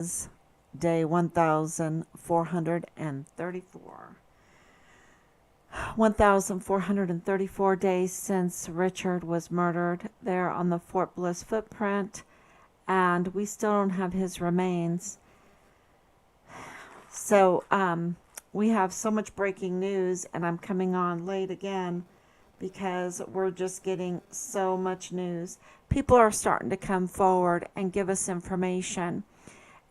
Day 1434. 1434 days since Richard was murdered there on the Fort Bliss footprint, and we still don't have his remains. So we have so much breaking news, and I'm coming on late again because we're just getting so much news. People are starting to come forward and give us information.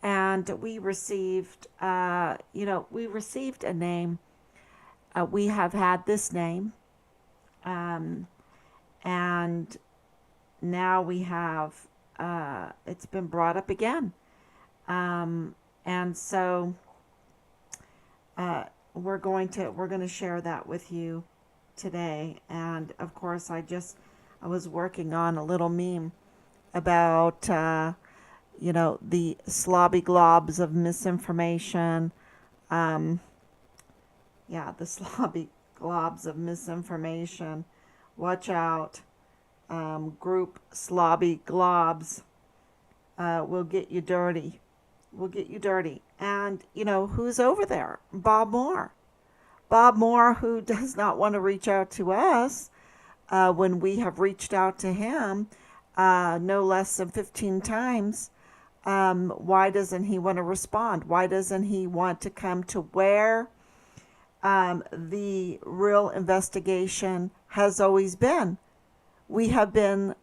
And we received, we received a name. We have had this name, and now we have. It's been brought up again, and so we're going to share that with you today. And of course, I was working on a little meme about. The slobby globs of misinformation. The slobby globs of misinformation. Watch out. Group slobby globs will get you dirty. Will get you dirty. And, who's over there? Bob Moore. Bob Moore, who does not want to reach out to us when we have reached out to him no less than 15 times. Why doesn't he want to respond? Why doesn't he want to come to where the real investigation has always been? We have been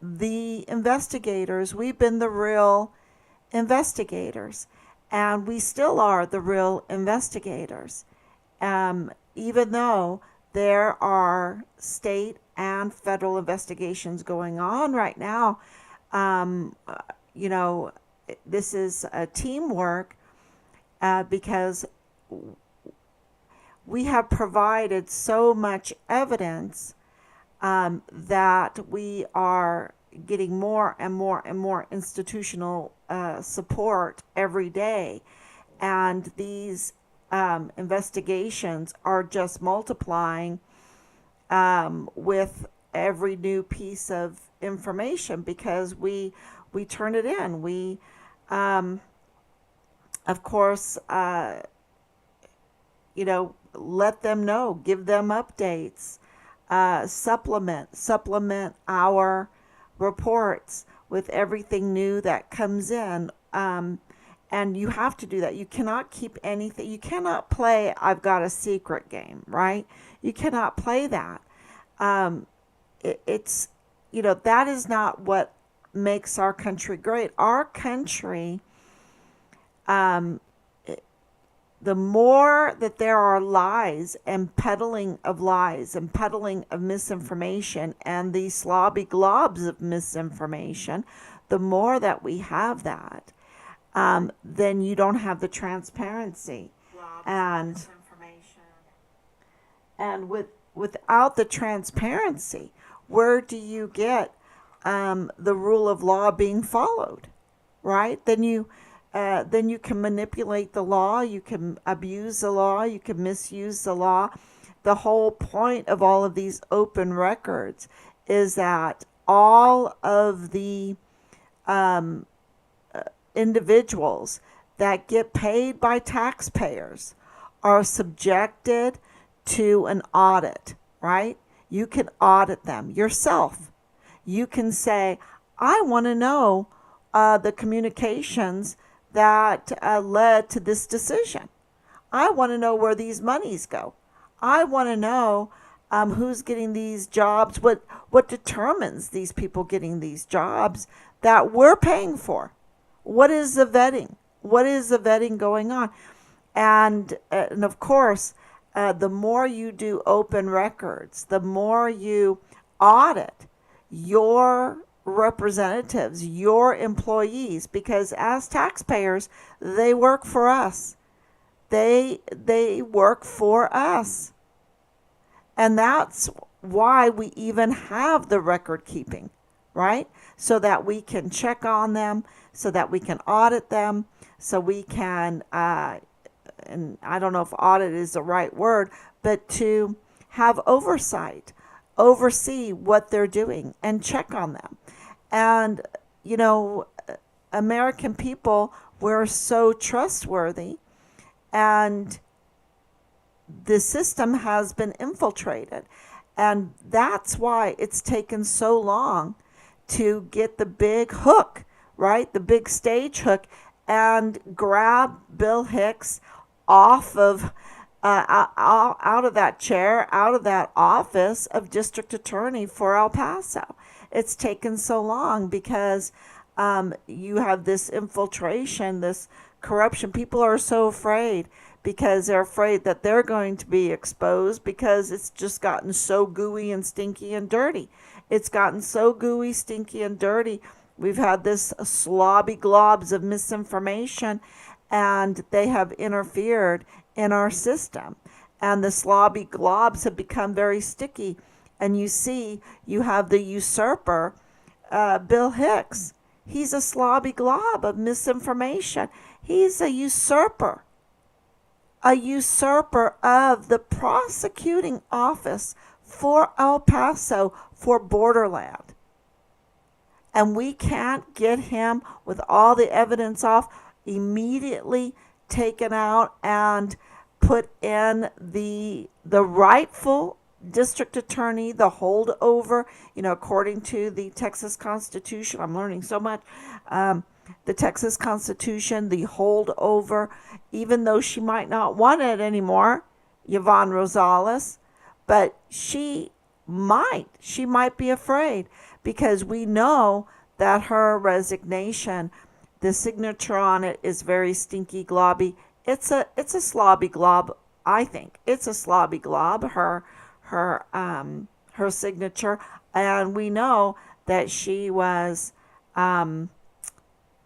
the investigators. We've been the real investigators. And we still are the real investigators. Even though there are state and federal investigations going on right now, this is a teamwork because we have provided so much evidence that we are getting more and more and more institutional support every day. And these investigations are just multiplying with every new piece of information because we turn it in. We, of course, let them know, give them updates, supplement our reports with everything new that comes in. And you have to do that. You cannot keep anything. You cannot play I've got a secret game, right? You cannot play that. It's, that is not what makes our country great. Our country, the more that there are lies and peddling of misinformation and these slobby globs of misinformation, the more that we have that, then you don't have the transparency. And without the transparency, where do you get the rule of law being followed, right? Then you can manipulate the law, you can abuse the law, you can misuse the law. The whole point of all of these open records is that all of the individuals that get paid by taxpayers are subjected to an audit, right? You can audit them yourself. You can say, I want to know the communications that led to this decision. I want to know where these monies go. I want to know who's getting these jobs, what determines these people getting these jobs that we're paying for. What is the vetting? What is the vetting going on? And of course, the more you do open records, the more you audit your representatives, your employees, because as taxpayers, they work for us. They work for us. And that's why we even have the record keeping, right? So that we can check on them, so that we can audit them, so we can, and I don't know if audit is the right word, but to have oversight, oversee what they're doing and check on them. And, American people, we're so trustworthy, and the system has been infiltrated. And that's why it's taken so long to get the big hook, right? The big stage hook, and grab Bill Hicks off of out of that chair, out of that office of district attorney for El Paso. It's taken so long because you have this infiltration, this corruption. People are so afraid because they're afraid that they're going to be exposed because it's just gotten so gooey and stinky and dirty. It's gotten so gooey, stinky, and dirty. We've had this slobby globs of misinformation, and they have interfered in our system. And the slobby globs have become very sticky. And you see, you have the usurper, Bill Hicks. He's a slobby glob of misinformation. He's a usurper of the prosecuting office for El Paso for Borderland. And we can't get him with all the evidence off immediately taken out and put in the rightful district attorney, the holdover, according to the Texas Constitution. I'm learning so much. The Texas Constitution, the holdover, even though she might not want it anymore, Yvonne Rosales, but she might be afraid, because we know that her resignation, the signature on it is very stinky globby. It's a slobby glob, I think. It's a slobby glob, her signature, and we know that she was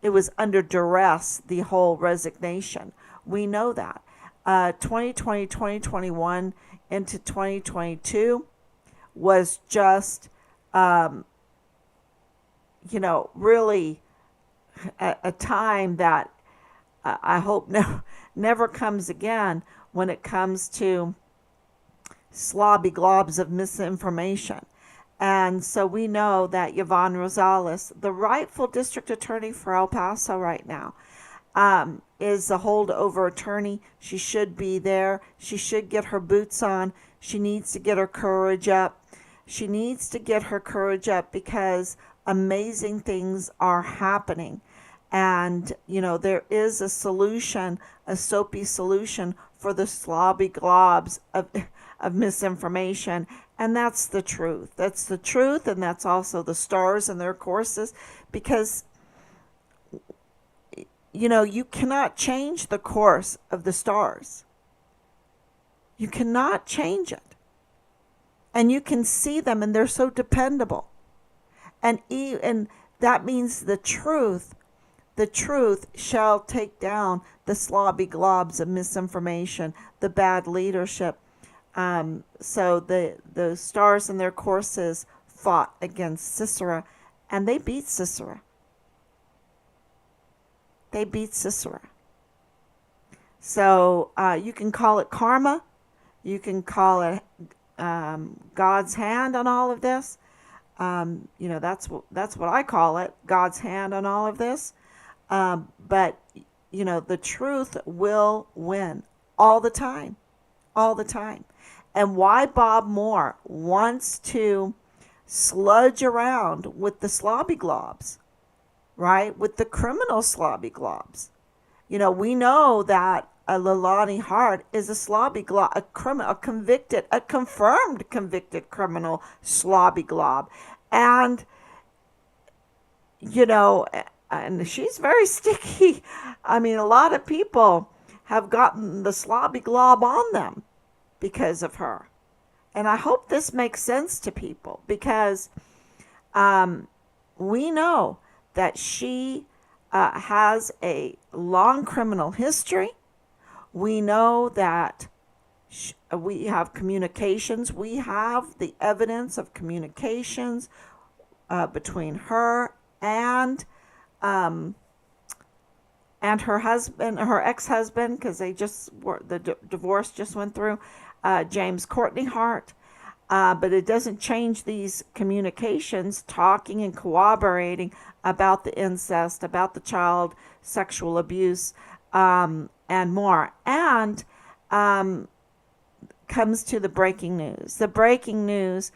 it was under duress, the whole resignation. We know that. 2020, 2021 into 2022 was just, really a time that I hope never comes again when it comes to slobby globs of misinformation. And so we know that Yvonne Rosales, the rightful district attorney for El Paso right now, is the holdover attorney. She should be there. She should get her boots on. She needs to get her courage up. She needs to get her courage up because amazing things are happening. And, there is a solution, a soapy solution for the slobby globs of misinformation. And that's the truth. That's the truth, and that's also the stars and their courses, because, you cannot change the course of the stars. You cannot change it. And you can see them, and they're so dependable. And that means the truth shall take down the slobby globs of misinformation, the bad leadership. So the stars and their courses fought against Sisera, and they beat Sisera. So you can call it karma. You can call it God's hand on all of this. That's what I call it, God's hand on all of this. But the truth will win all the time. And why Bob Moore wants to sludge around with the slobby globs, right? With the criminal slobby globs. We know that Leilani Hart is a slobby glob, a confirmed convicted criminal slobby glob. And, and she's very sticky. I mean, a lot of people have gotten the slobby glob on them because of her. And I hope this makes sense to people, because we know that she has a long criminal history. We know that we have communications. We have the evidence of communications between her and her husband, her ex-husband, because the divorce just went through, James Courtney Hart. But it doesn't change these communications, talking and corroborating about the incest, about the child sexual abuse, and more. And comes to the breaking news. The breaking news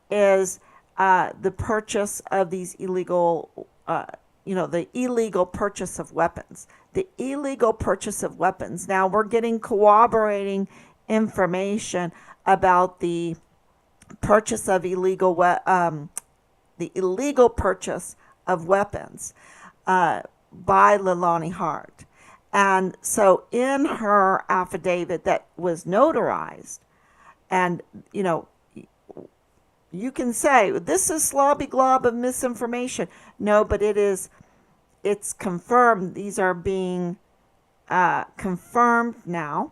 is the purchase of these illegal, the illegal purchase of weapons. The illegal purchase of weapons. Now we're getting corroborating information about the purchase of the illegal purchase of weapons by Leilani Hart. And so in her affidavit that was notarized, and you can say this is slobby glob of misinformation. No, but it's confirmed. These are being confirmed now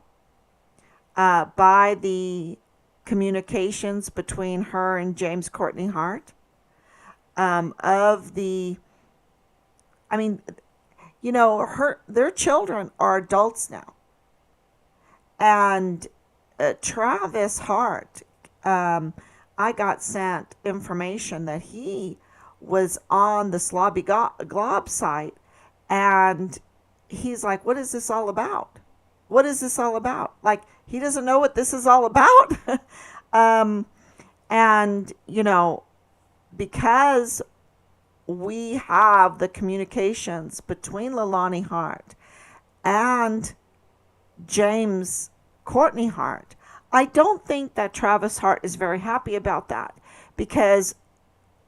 by the communications between her and James Courtney Hart. Their children are adults now. And Travis Hart, I got sent information that he was on the Slobby Glob site, and he's like, what is this all about? What is this all about? Like, he doesn't know what this is all about. Because we have the communications between Leilani Hart and James Courtney Hart, I don't think that Travis Hart is very happy about that, because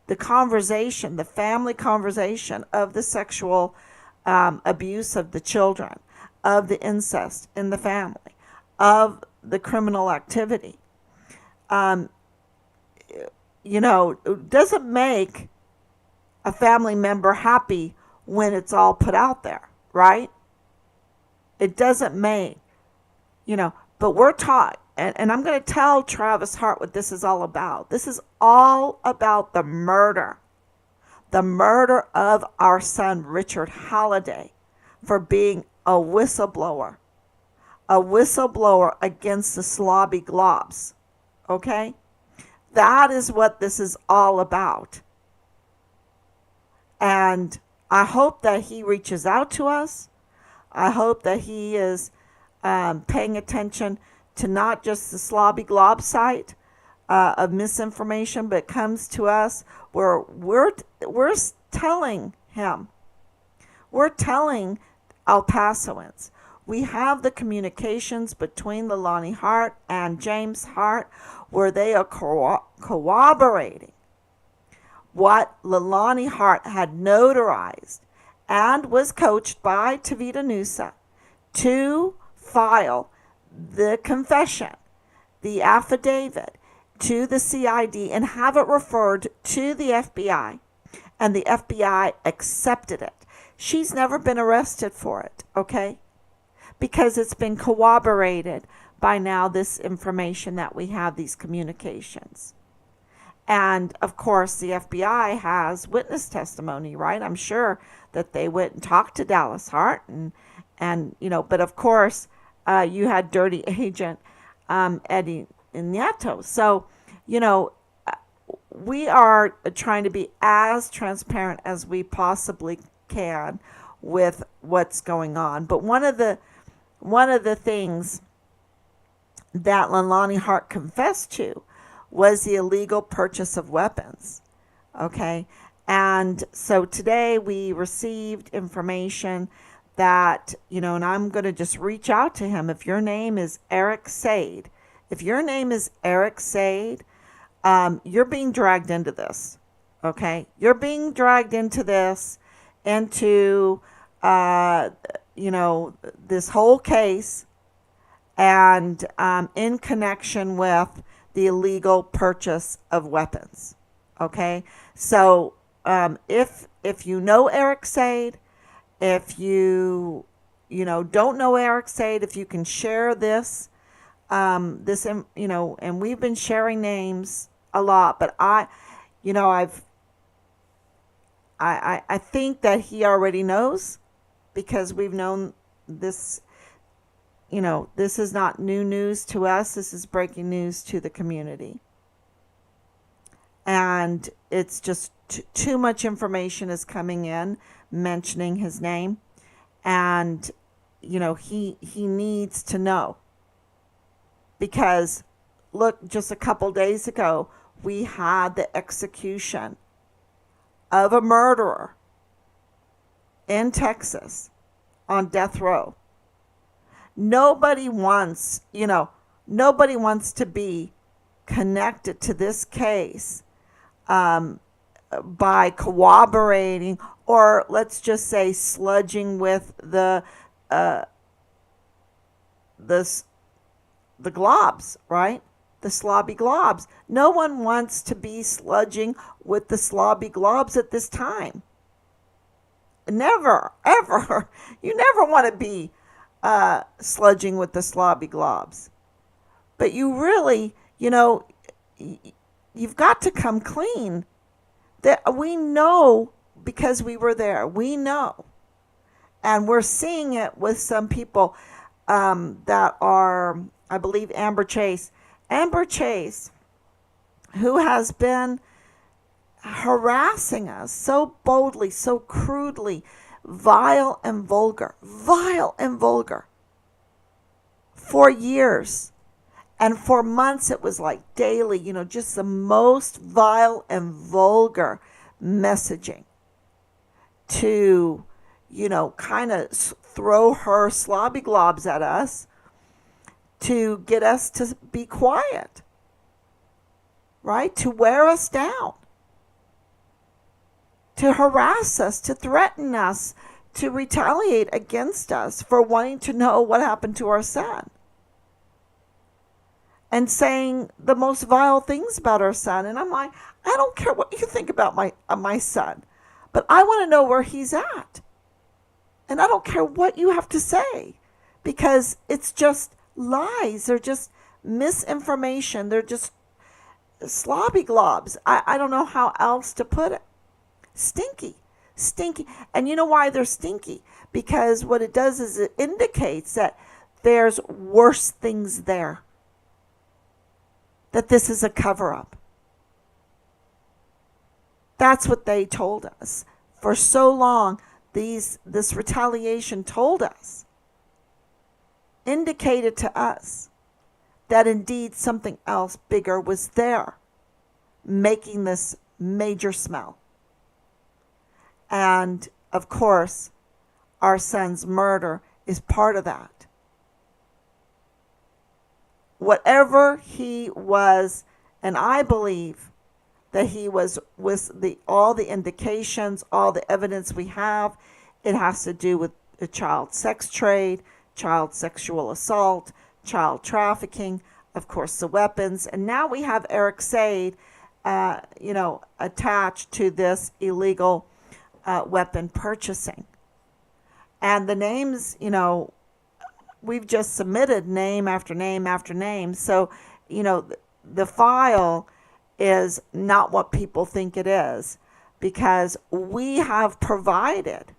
the conversation, the family conversation of the sexual abuse of the children, of the incest in the family, of the criminal activity, doesn't make a family member happy when it's all put out there, right? It doesn't make, but we're taught, and I'm going to tell Travis Hart what this is all about. This is all about the murder of our son, Richard Halliday, for being a whistleblower against the Slobby Globs, okay? That is what this is all about. And I hope that he reaches out to us. I hope that he is paying attention to not just the Slobby Glob site of misinformation, but comes to us where we're telling him, we're telling El Pasoans, we have the communications between Leilani Hart and James Hart where they are corroborating what Leilani Hart had notarized and was coached by Tavita Nusa to file the confession, the affidavit, to the CID and have it referred to the FBI, and the FBI accepted it. She's never been arrested for it, okay? Because it's been corroborated by now this information that we have, these communications. And of course, the FBI has witness testimony, right? I'm sure that they went and talked to Dallas Hart, and but of course, you had dirty agent Eddie Nieto. So, we are trying to be as transparent as we possibly can with what's going on. But one of the things that Leilani Hart confessed to was the illegal purchase of weapons. Okay? And so today we received information that, and I'm going to just reach out to him. If your name is Eric Sade, you're being dragged into this. Okay? You're being dragged into this, into, this whole case, and in connection with the illegal purchase of weapons. Okay? So if you know Eric Sade, if you don't know Eric Sade, if you can share this, and we've been sharing names a lot, but I think that he already knows, because we've known this. This is not new news to us. This is breaking news to the community. and it's just too much information is coming in mentioning his name, and he needs to know, because look, just a couple days ago we had the execution of a murderer in Texas on death row. Nobody wants, nobody wants to be connected to this case by cooperating, or let's just say sludging with the globs, right? The slobby globs. No one wants to be sludging with the slobby globs at this time. Never, ever. You never want to be sludging with the slobby globs. But you really, you've got to come clean. That we know, because we were there. We know. And we're seeing it with some people that are, I believe, Amber Chase. Amber Chase, who has been harassing us so boldly, so crudely, vile and vulgar, for years. And for months it was like daily, just the most vile and vulgar messaging to, kind of throw her slobby globs at us to get us to be quiet, right? To wear us down, to harass us, to threaten us, to retaliate against us for wanting to know what happened to our son. And saying the most vile things about our son. And I'm like, I don't care what you think about my son, but I want to know where he's at. And I don't care what you have to say, because it's just lies. They're just misinformation. They're just slobby globs. I don't know how else to put it. Stinky. And you know why they're stinky? Because what it does is it indicates that there's worse things there. That this is a cover-up. That's what they told us. For so long, this retaliation told us, indicated to us, that indeed something else bigger was there, making this major smell. And, of course, our son's murder is part of that. Whatever he was, and I believe that he was with all the indications, all the evidence we have, it has to do with the child sex trade, child sexual assault, child trafficking, of course the weapons, and now we have Eric Sade, attached to this illegal weapon purchasing. And the names, we've just submitted name after name after name. So, the file is not what people think it is, because we have provided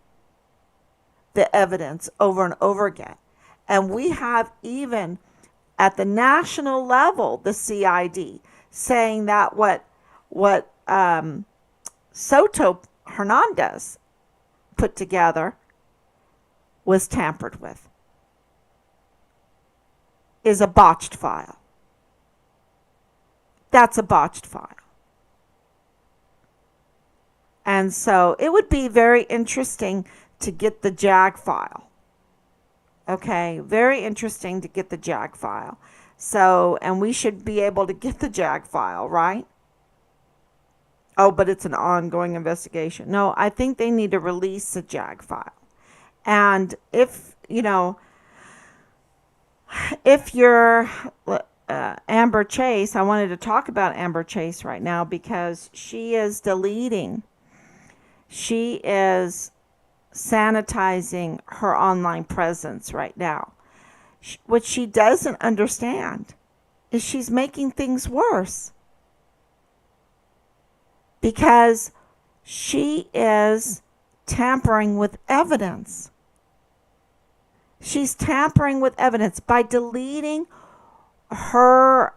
the evidence over and over again. And we have even at the national level, the CID saying that what Soto Hernandez put together was tampered with, is a botched file. That's a botched file. And so it would be very interesting to get the JAG file. Okay, very interesting to get the JAG file. So, and we should be able to get the JAG file, right? Oh, but it's an ongoing investigation. No, I think they need to release the JAG file. And if you're Amber Chase, I wanted to talk about Amber Chase right now because she is deleting. She is sanitizing her online presence right now. What she doesn't understand is she's making things worse, because she is tampering with evidence. She's tampering with evidence by deleting her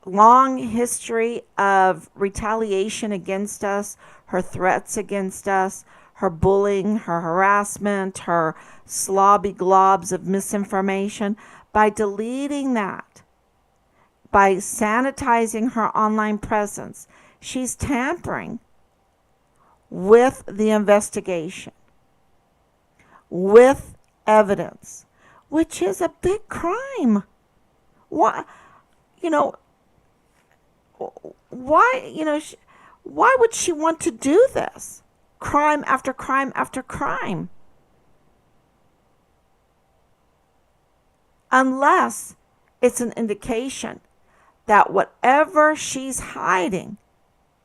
long history of retaliation against us, her threats against us, her bullying, her harassment, her slobby globs of misinformation. By deleting that, by sanitizing her online presence, she's tampering with the investigation, with evidence, which is a big crime. Why, you know, why, why would she want to do this? Crime after crime after crime. Unless it's an indication that whatever she's hiding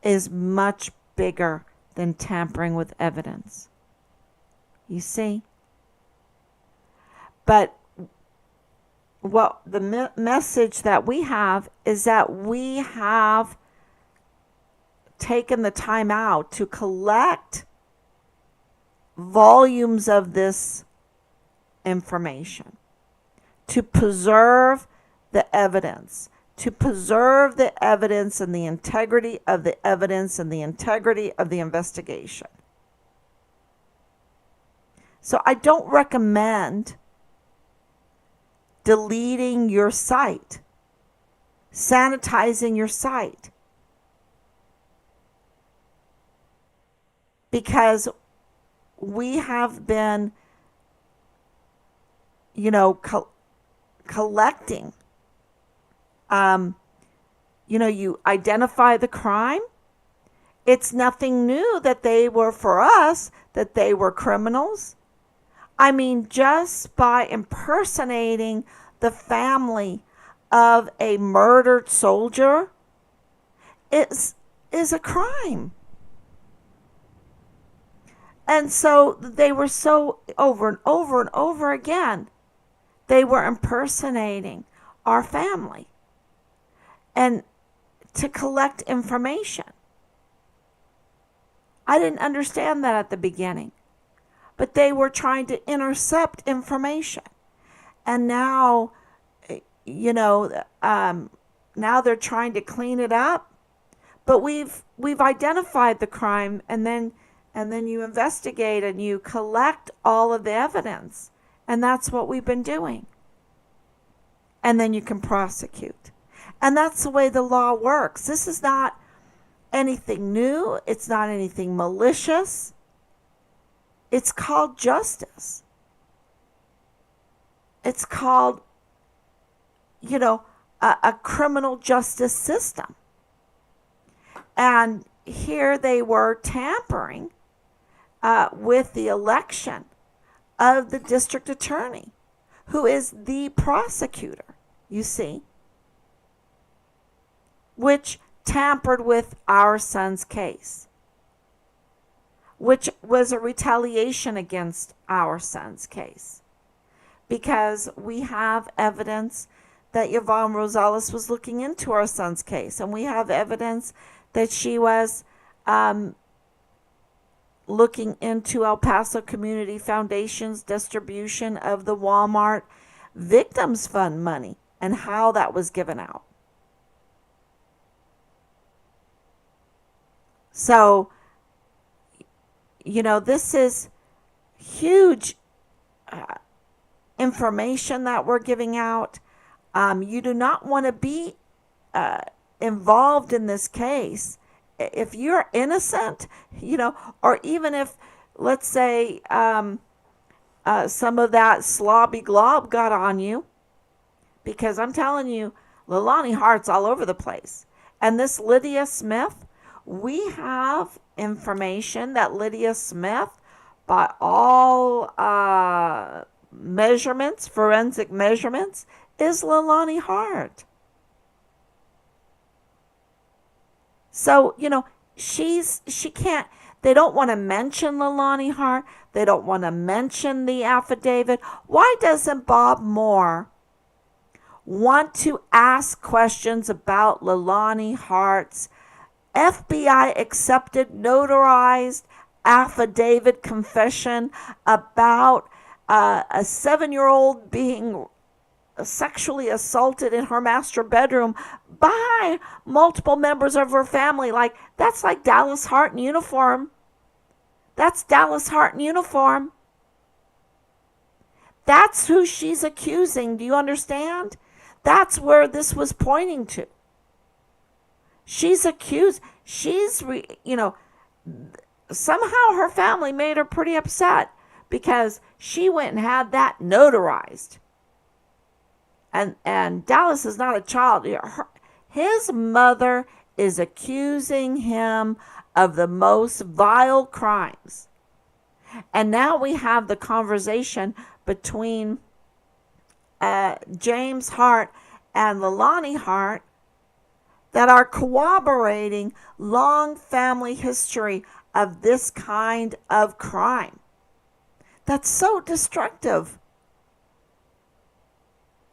is much bigger than tampering with evidence. You see? But what the message that we have is that we have taken the time out to collect volumes of this information, to preserve the evidence, and the integrity of the evidence and the integrity of the investigation. So I don't recommend deleting your site, sanitizing your site, because we have been, collecting. You identify the crime. It's nothing new that they were, for us, that they were criminals. I mean, just by impersonating the family of a murdered soldier is a crime. And so they were so over and over and over again, they were impersonating our family and to collect information. I didn't understand that at the beginning, but they were trying to intercept information. And now, now they're trying to clean it up, but we've identified the crime, and then you investigate and you collect all of the evidence. And that's what we've been doing. And then you can prosecute. And that's the way the law works. This is not anything new. It's not anything malicious. It's called justice. It's called, a criminal justice system. And here they were tampering with the election of the district attorney, who is the prosecutor, you see, which tampered with our son's case, which was a retaliation against our son's case, because we have evidence that Yvonne Rosales was looking into our son's case, and we have evidence that she was looking into El Paso Community Foundation's distribution of the Walmart Victims Fund money and how that was given out. So, this is huge information that we're giving out. You do not want to be involved in this case. If you're innocent, or even if, let's say, some of that slobby glob got on you, because I'm telling you, Leilani Hart's all over the place. And this Lydia Smith, we have information that Lydia Smith, by all measurements, forensic measurements, is Leilani Hart. So, she can't, they don't want to mention Leilani Hart. They don't want to mention the affidavit. Why doesn't Bob Moore want to ask questions about Leilani Hart's FBI accepted, notarized affidavit confession about a 7-year-old being sexually assaulted in her master bedroom by multiple members of her family. Like, that's like Dallas Hart in uniform. That's Dallas Hart in uniform. That's who she's accusing. Do you understand? That's where this was pointing to. She's accused. Somehow her family made her pretty upset because she went and had that notarized. And Dallas is not a child. His mother is accusing him of the most vile crimes. And now we have the conversation between James Hart and Leilani Hart that are corroborating long family history of this kind of crime. That's so destructive.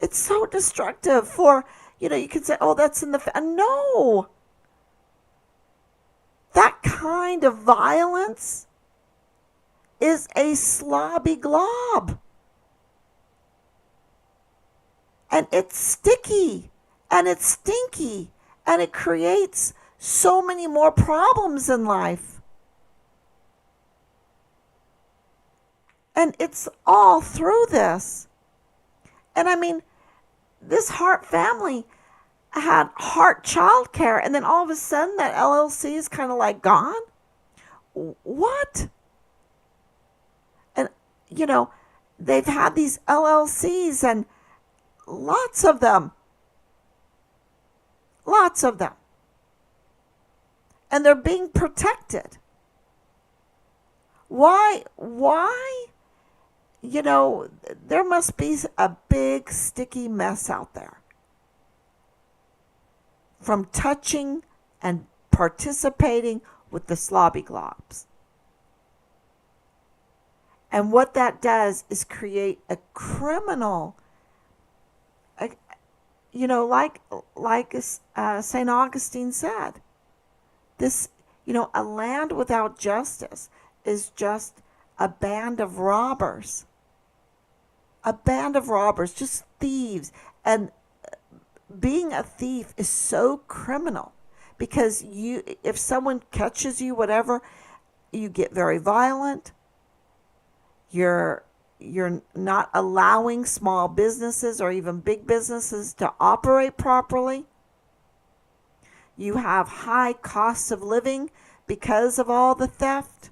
It's so destructive for, you could say, oh, that's in the no. That kind of violence is a slobby glob. And it's sticky, and it's stinky, and it creates so many more problems in life. And it's all through this. And I mean, this Hart family had Hart childcare, and then all of a sudden that LLC is kind of like gone. What? And, they've had these LLCs and lots of them. And they're being protected. Why? There must be a big sticky mess out there from touching and participating with the slobby globs. And what that does is create a criminal, like St. Augustine said, this, a land without justice is just a band of robbers. A band of robbers, just thieves. And being a thief is so criminal because if someone catches you, whatever, you get very violent. You're not allowing small businesses or even big businesses to operate properly. You have high costs of living because of all the theft.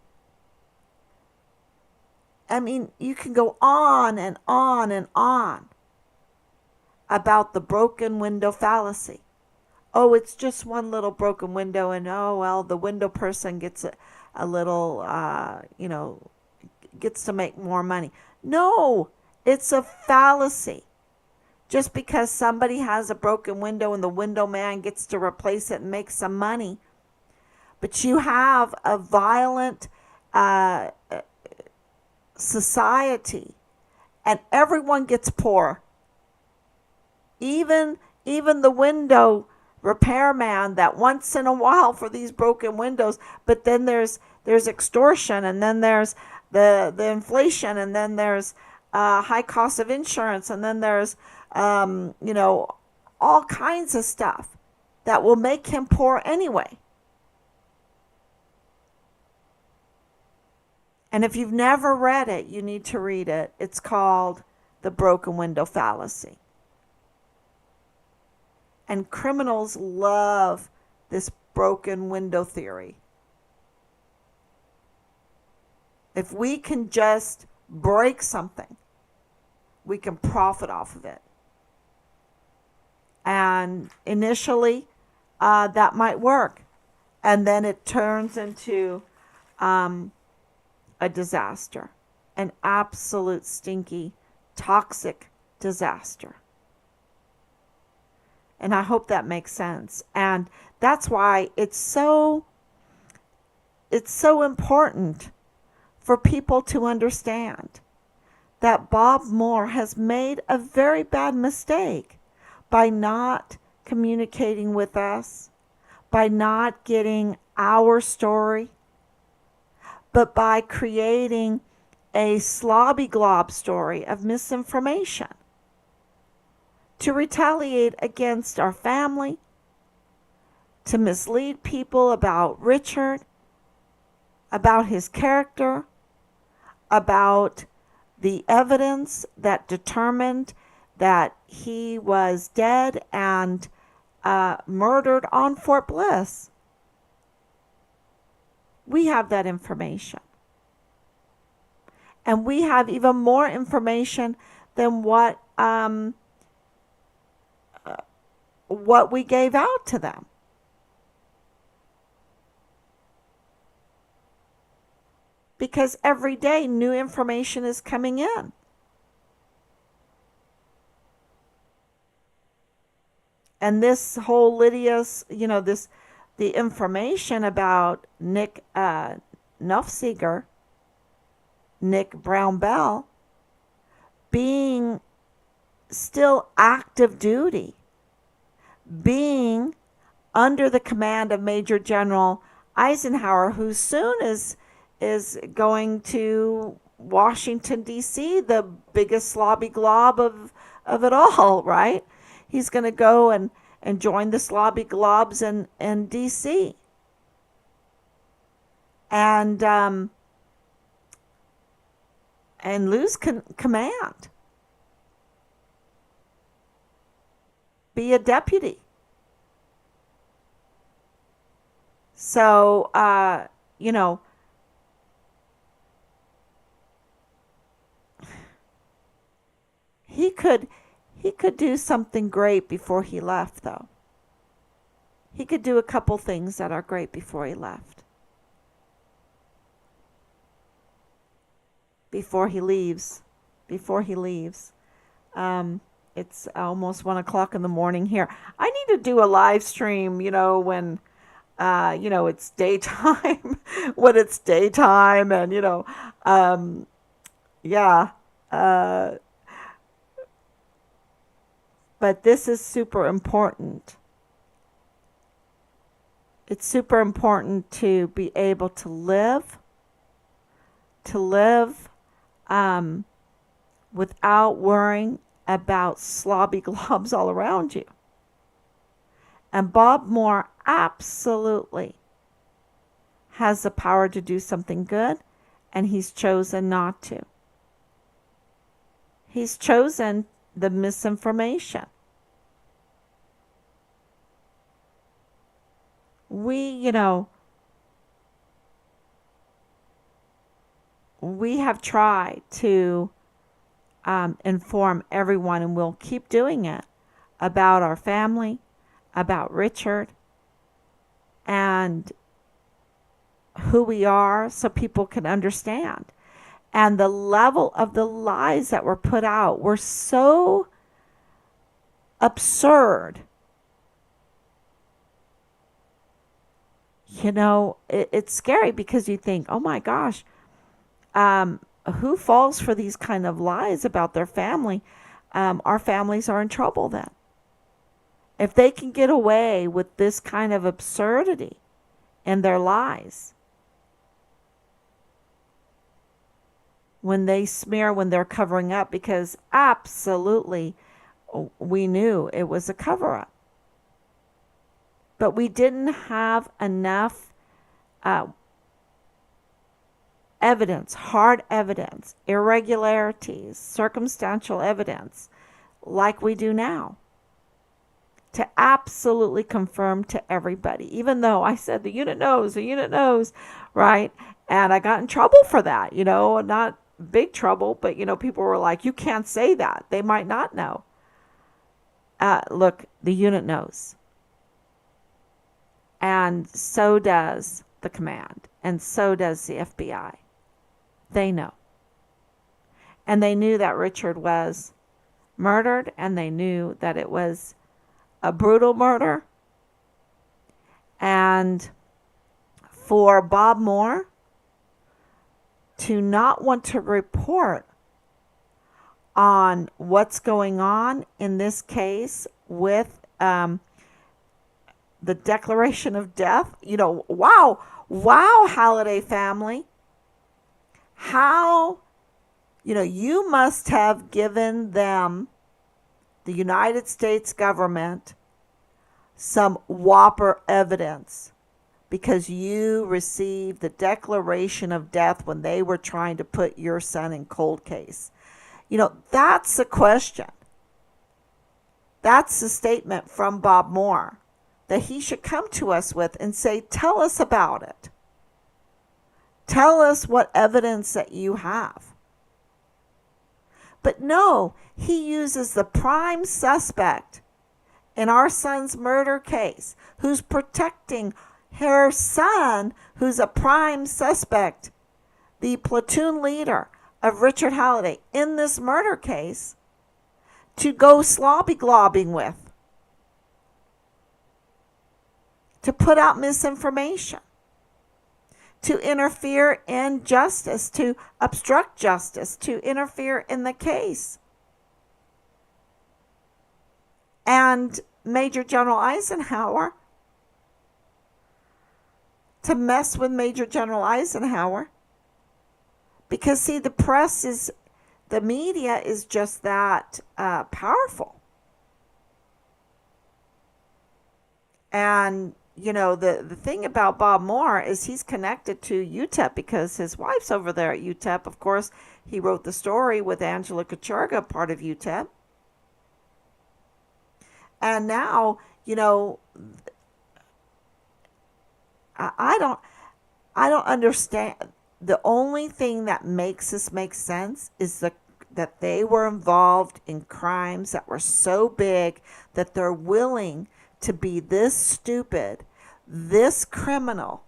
I mean, you can go on and on and on about the broken window fallacy. Oh, it's just one little broken window, and the window person gets a little, gets to make more money. No, it's a fallacy. Just because somebody has a broken window and the window man gets to replace it and make some money, but you have a violent society, and everyone gets poor. Even the window repairman that once in a while for these broken windows, but then there's extortion, and then there's the inflation, and then there's high cost of insurance, and then there's all kinds of stuff that will make him poor anyway. And if you've never read it, you need to read it. It's called The Broken Window Fallacy. And criminals love this broken window theory. If we can just break something, we can profit off of it. And initially, that might work. And then it turns into a disaster, an absolute stinky, toxic disaster. And I hope that makes sense. And that's why it's so important for people to understand that Bob Moore has made a very bad mistake by not communicating with us, by not getting our story, but by creating a slobby glob story of misinformation. to retaliate against our family, to mislead people about Richard, about his character, about the evidence that determined that he was dead and murdered on Fort Bliss. We have that information. And we have even more information than what we gave out to them. Because every day new information is coming in. And this whole Lydia's, the information about Nick Nufseger, Nick Brown Bell, being still active duty, being under the command of Major General Eisenhower, who soon is going to Washington, D.C., the biggest slobby glob of it all, right? He's going to go and join the slobby globs in D.C. And lose command. Be a deputy. So, he could do something great before he left, though. He could do a couple things that are great before he left. Before he leaves. It's almost 1 o'clock in the morning here. I need to do a live stream, when, it's daytime, when it's daytime and, yeah. But this is super important. It's super important to be able to live without worrying about slobby globs all around you. And Bob Moore absolutely has the power to do something good, and he's chosen not to. He's chosen the misinformation. We have tried to inform everyone, and we'll keep doing it, about our family, about Richard, and who we are, so people can understand. And the level of the lies that were put out were so absurd. It's scary because you think, oh my gosh, who falls for these kind of lies about their family? Our families are in trouble then. If they can get away with this kind of absurdity in their lies, when they smear, when they're covering up, because absolutely we knew it was a cover-up. But we didn't have enough evidence, hard evidence, irregularities, circumstantial evidence, like we do now, to absolutely confirm to everybody. Even though I said the unit knows, right? And I got in trouble for that, not big trouble, but, people were like, you can't say that. They might not know. Look, the unit knows. And so does the command. And so does the FBI. They know. And they knew that Richard was murdered, and they knew that it was a brutal murder. And for Bob Moore to not want to report on what's going on in this case with the declaration of death, wow, Halliday family. How, you must have given them the United States government some whopper evidence because you received the declaration of death when they were trying to put your son in cold case. That's the question. That's the statement from Bob Moore that he should come to us with and say, tell us about it. Tell us what evidence that you have. But no, he uses the prime suspect in our son's murder case, who's protecting her son, who's a prime suspect, the platoon leader of Richard Halliday in this murder case, to go slobby globbing with, to put out misinformation, to interfere in justice, to obstruct justice, to interfere in the case. And Major General Eisenhower, to mess with Major General Eisenhower. Because, see, the media is just that powerful. And, the thing about Bob Moore is he's connected to UTEP because his wife's over there at UTEP. Of course, he wrote the story with Angela Kachurga, part of UTEP. And now, I don't understand. The only thing that makes this make sense is that they were involved in crimes that were so big that they're willing to be this stupid, this criminal,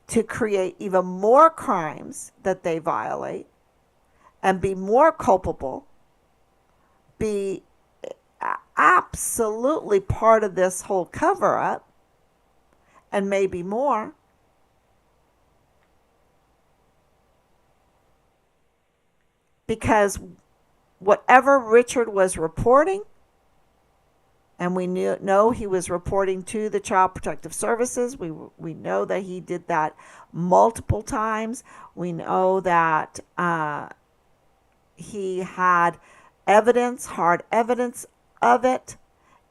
to create even more crimes that they violate and be more culpable, be absolutely part of this whole cover-up, and maybe more. Because whatever Richard was reporting, and we know he was reporting to the Child Protective Services. We know that he did that multiple times. We know that he had evidence, hard evidence of it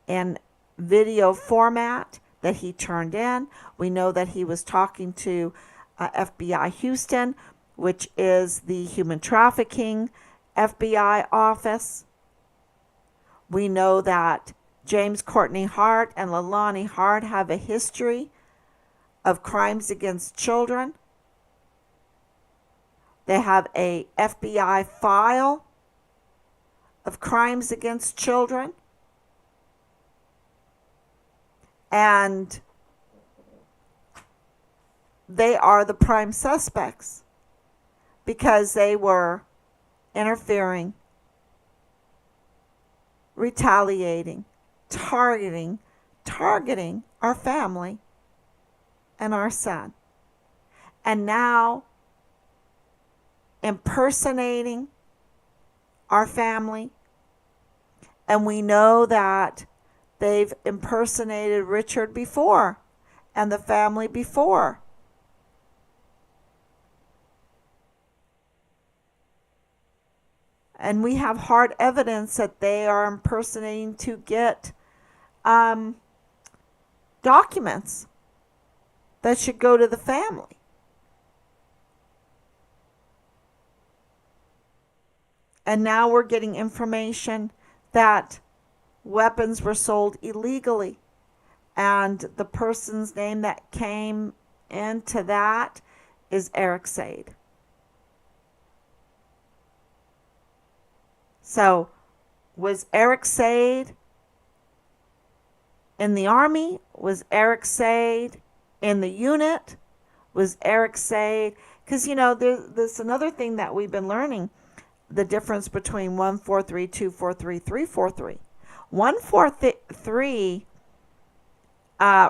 in video format that he turned in. We know that he was talking to FBI Houston, which is the human trafficking FBI office. We know that James Courtney Hart and Leilani Hart have a history of crimes against children. They have a FBI file of crimes against children. And they are the prime suspects because they were interfering, retaliating, targeting our family and our son. And now impersonating our family. And we know that they've impersonated Richard before and the family before. And we have hard evidence that they are impersonating to get documents that should go to the family. And now we're getting information that weapons were sold illegally. And the person's name that came into that is Eric Sade. So, was Eric Sade in the Army? Was Eric Sade in the unit? Was Eric Sade... Because, there's another thing that we've been learning, the difference between 143, 243, 343. 143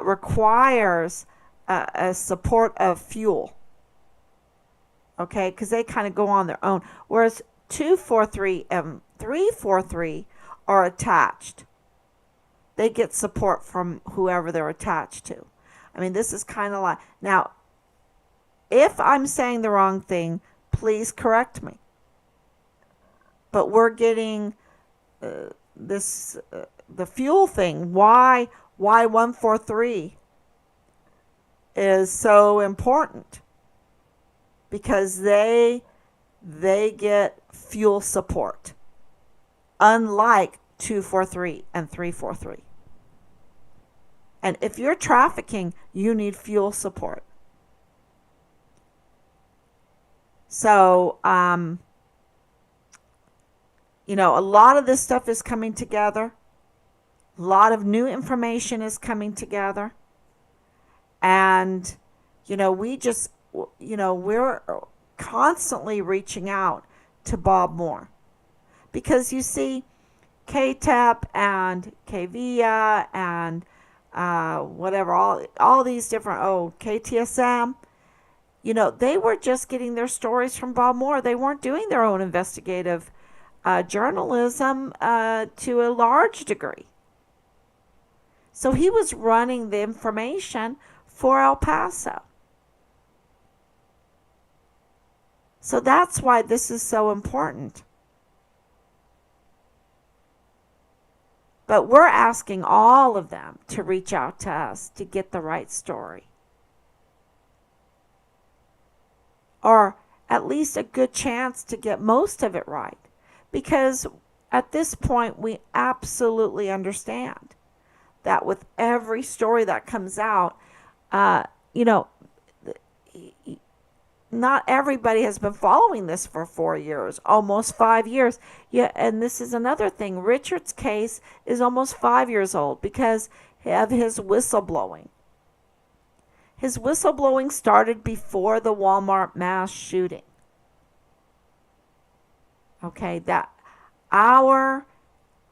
requires a support of fuel. Okay? Because they kind of go on their own. Whereas 243 and 343 are attached. They get support from whoever they're attached to. I mean, this is kind of like... Now, if I'm saying the wrong thing, please correct me. But we're getting the fuel thing, why 143 is so important, because they get fuel support, unlike 243 and 343. And if you're trafficking, you need fuel support. So, a lot of this stuff is coming together. A lot of new information is coming together. And, we're constantly reaching out to Bob Moore. Because you see, KTEP and KVIA and whatever, all these different, KTSM, they were just getting their stories from Bob Moore. They weren't doing their own investigative journalism to a large degree. So he was running the information for El Paso. So that's why this is so important. But we're asking all of them to reach out to us to get the right story. Or at least a good chance to get most of it right. Because at this point, we absolutely understand that with every story that comes out, not everybody has been following this for 4 years, almost 5 years. Yeah, and this is another thing. Richard's case is almost 5 years old because of his whistleblowing. His whistleblowing started before the Walmart mass shooting. Okay, that our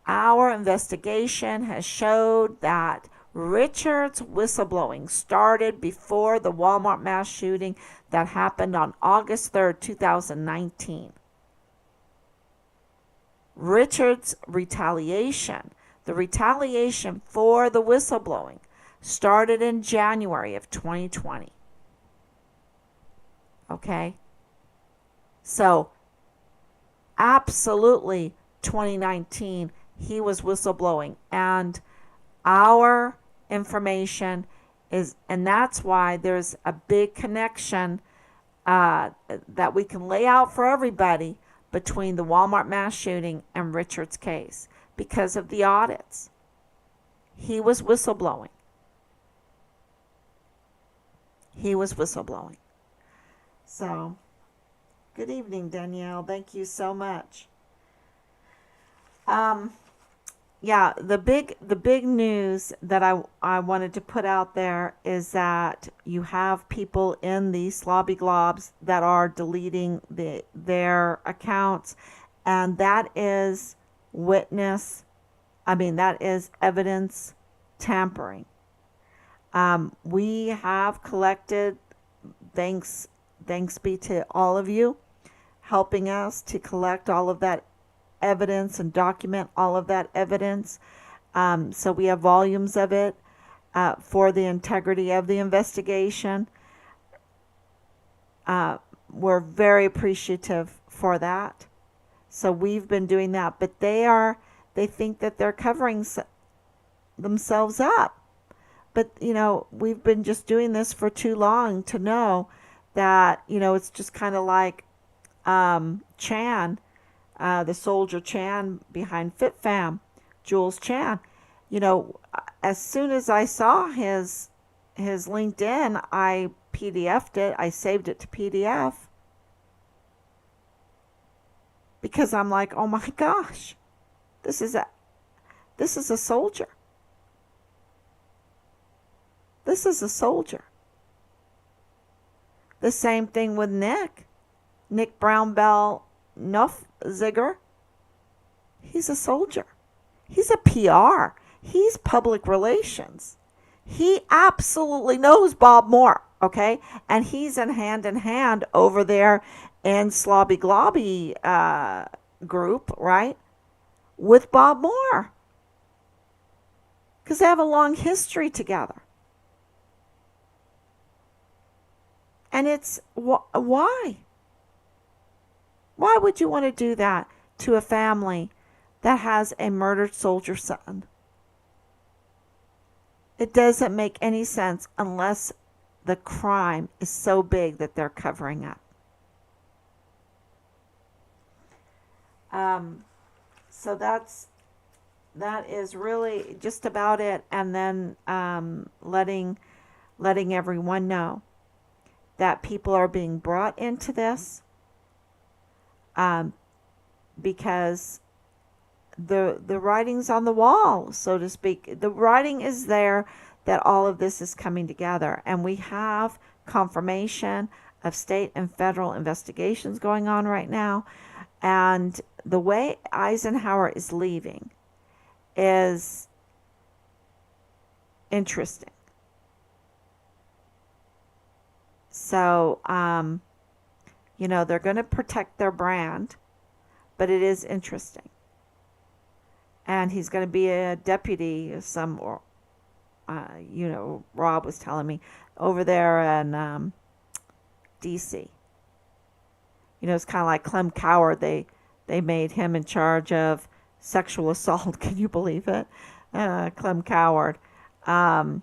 investigation has showed that Richard's whistleblowing started before the Walmart mass shooting that happened on August 3rd, 2019. Richard's retaliation, the retaliation for the whistleblowing, started in January of 2020. Okay? So, absolutely 2019, he was whistleblowing. And our information is, and that's why there's a big connection that we can lay out for everybody between the Walmart mass shooting and Richard's case because of the audits. He was whistleblowing. He was whistleblowing. So, good evening, Danielle. Thank you so much. Yeah, the big news that I wanted to put out there is that you have people in the Slobby Globs that are deleting their accounts, and that is that is evidence tampering. We have collected, thanks be to all of you helping us to collect all of that evidence and document all of that evidence. So we have volumes of it for the integrity of the investigation. We're very appreciative for that. So we've been doing that, but they think that they're covering themselves up. But, we've been just doing this for too long to know that, it's just kind of like Chan, the soldier Chan behind FitFam, Jules Chan. As soon as I saw his LinkedIn, I PDF'd it. I saved it to PDF. Because I'm like, oh my gosh, this is a soldier. This is a soldier. The same thing with Nick Brown Bell Nofziger. He's a soldier. He's a PR. He's public relations. He absolutely knows Bob Moore, okay? And he's in hand over there in Slobby Globby group, right? With Bob Moore. Because they have a long history together. And it's, why? Why would you want to do that to a family that has a murdered soldier son. It doesn't make any sense unless the crime is so big that they're covering up. So that is really just about it. And then letting everyone know that people are being brought into this because the writing's on the wall, so to speak. The writing is there that all of this is coming together, and we have confirmation of state and federal investigations going on right now. And the way Eisenhower is leaving is interesting. So, they're going to protect their brand, but it is interesting. And he's going to be a deputy, Rob was telling me, over there in D.C. It's kind of like Clem Coward. They made him in charge of sexual assault. Can you believe it? Clem Coward. Yeah.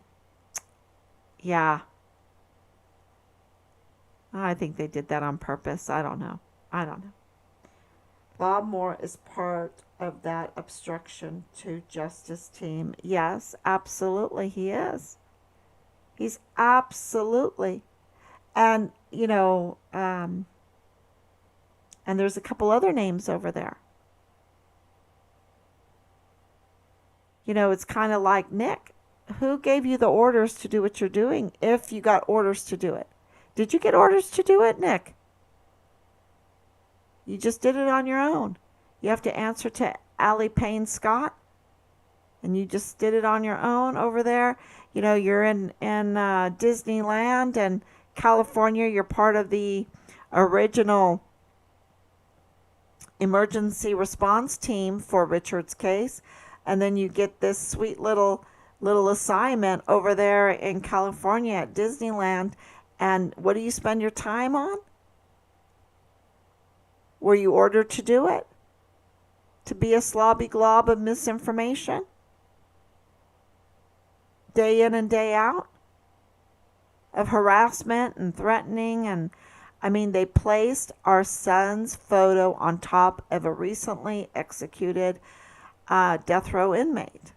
I think they did that on purpose. I don't know. Bob Moore is part of that obstruction to justice team. Yes, absolutely he is. He's absolutely. And, and there's a couple other names over there. It's kind of like, Nick, who gave you the orders to do what you're doing if you got orders to do it? Did you get orders to do it, Nick? You just did it on your own. You have to answer to Allie Payne Scott, and you just did it on your own over there. You're in Disneyland and California. You're part of the original emergency response team for Richard's case, and then you get this sweet little assignment over there in California at Disneyland. And what do you spend your time on? Were you ordered to do it? To be a slobby glob of misinformation? Day in and day out? Of harassment and threatening. And they placed our son's photo on top of a recently executed death row inmate.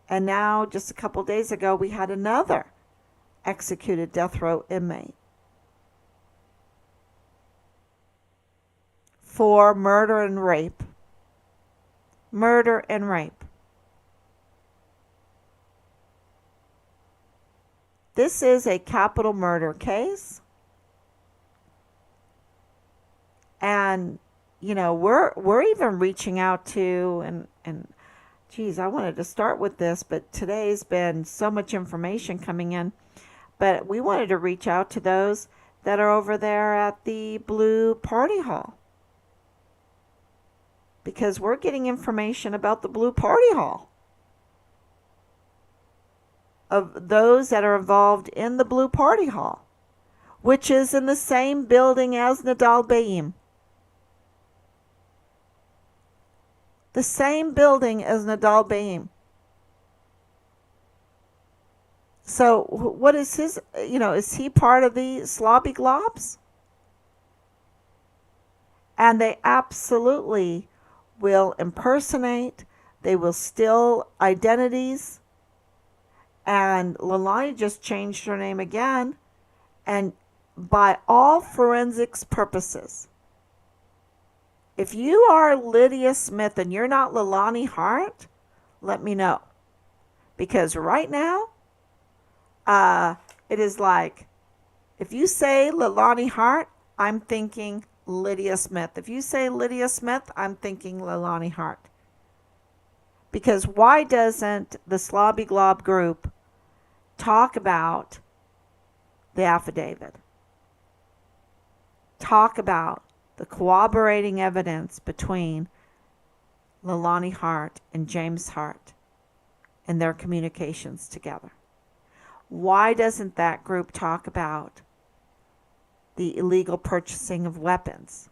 And now, just a couple days ago, we had another executed death row inmate for murder and rape. Murder and rape. This is a capital murder case. And, we're even reaching out to, and geez, I wanted to start with this, but today's been so much information coming in. But we wanted to reach out to those that are over there at the Blue Party Hall. Because we're getting information about the Blue Party Hall. Of those that are involved in the Blue Party Hall. Which is in the same building as Nadal Bayim. The same building as Nadal Bayim. So what is his, is he part of the Slobby Globs? And they absolutely will impersonate. They will steal identities. And Leilani just changed her name again. And by all forensics purposes, if you are Lydia Smith and you're not Leilani Hart, let me know. Because right now, it is like, if you say Leilani Hart, I'm thinking Lydia Smith. If you say Lydia Smith, I'm thinking Leilani Hart. Because why doesn't the Slobby Glob group talk about the affidavit? Talk about the corroborating evidence between Leilani Hart and James Hart and their communications together. Why doesn't that group talk about the illegal purchasing of weapons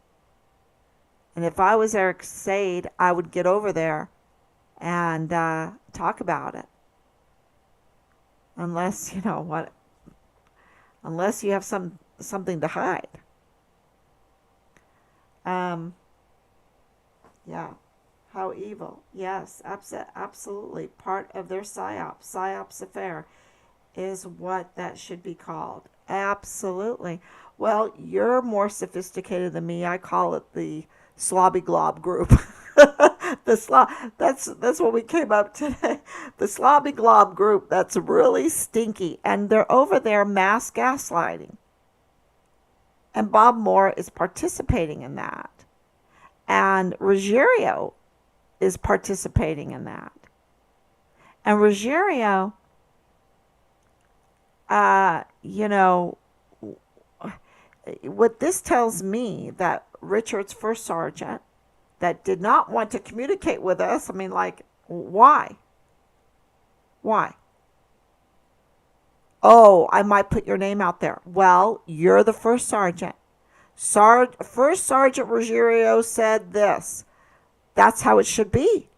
And if I was Eric Sade, I would get over there and talk about it. Unless, you know what, unless you have something to hide. Um, yeah. How evil. Yes, absolutely. Part of their psyops affair is what that should be called. Absolutely. Well, you're more sophisticated than me. I call it the slobby glob group. That's what we came up today. The slobby glob group. That's really stinky, and they're over there mass gaslighting. And Bob Moore is participating in that, and Ruggiero is participating in that. And Ruggiero, you know, what this tells me that Richard's first sergeant that did not want to communicate with us, I mean, like, why? Why? Oh, I might put your name out there. Well, you're the first sergeant. First Sergeant Ruggiero said this. That's how it should be.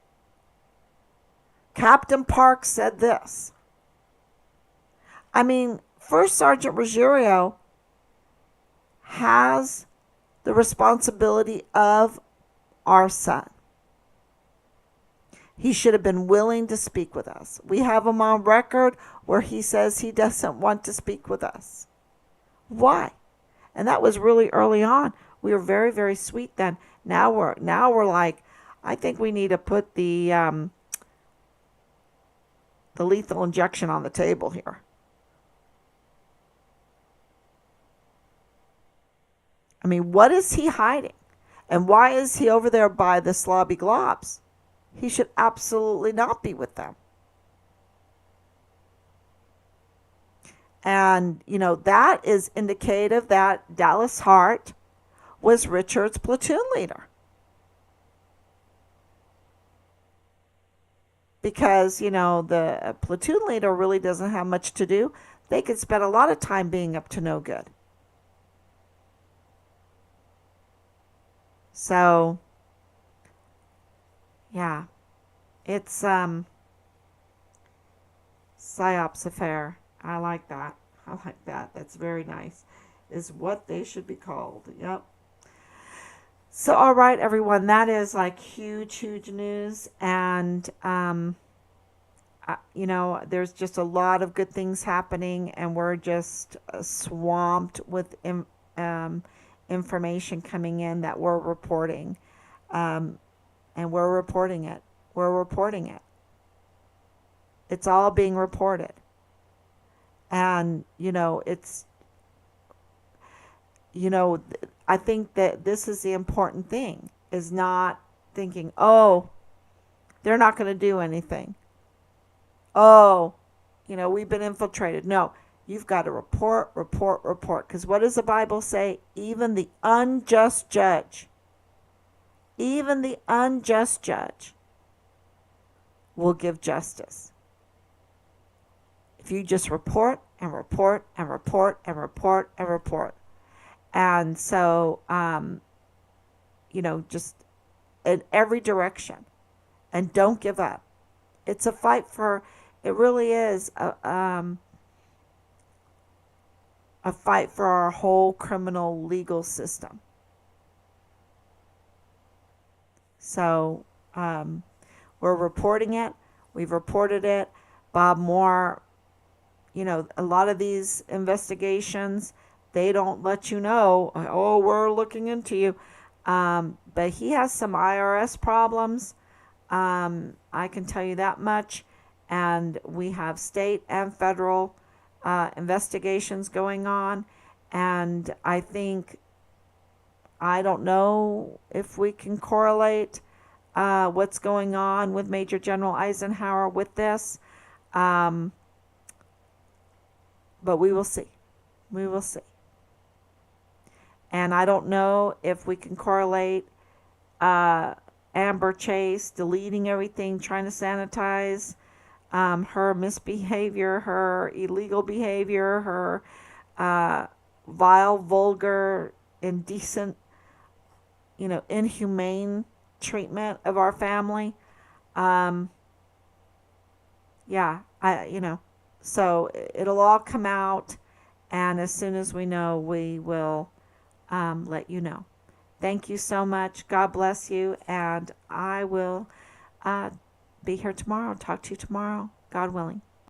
Captain Park said this. I mean, First Sergeant Ruggiero has the responsibility of our son. He should have been willing to speak with us. We have him on record where he says he doesn't want to speak with us. Why? And that was really early on. We were very, very sweet then. Now we're like, I think we need to put the lethal injection on the table here. I mean, what is he hiding? And why is he over there by the slobby globs? He should absolutely not be with them. And, you know, that is indicative that Dallas Hart was Richard's platoon leader. Because, you know, the platoon leader really doesn't have much to do. They could spend a lot of time being up to no good. So, yeah, it's psyops affair. I like that. I like that. That's very nice. Is what they should be called. Yep. So, all right, everyone, that is like huge, huge news. And, you know, there's just a lot of good things happening, and we're just swamped with information coming in that we're reporting. And we're reporting it. We're reporting it. It's all being reported. And, you know, it's, you know, I think that this is the important thing, is not thinking, oh, they're not going to do anything. Oh, you know, we've been infiltrated. No, you've got to report. Because what does the Bible say? Even the unjust judge will give justice. If you just report. And so, you know, just in every direction. And don't give up. It's a fight for, it really is a fight for our whole criminal legal system. So, we're reporting it. We've reported it. Bob Moore, you know, a lot of these investigations, they don't let you know, oh, we're looking into you. But he has some IRS problems. I can tell you that much. And we have state and federal investigations going on. And I think, I don't know if we can correlate what's going on with Major General Eisenhower with this. But we will see. We will see. And I don't know if we can correlate Amber Chase deleting everything, trying to sanitize her misbehavior, her illegal behavior, her vile, vulgar, indecent, inhumane treatment of our family. Um, yeah, so it'll all come out, and as soon as we know, we will let you know. Thank you so much. God bless you, and I will uh, be here tomorrow. Talk to you tomorrow, God willing.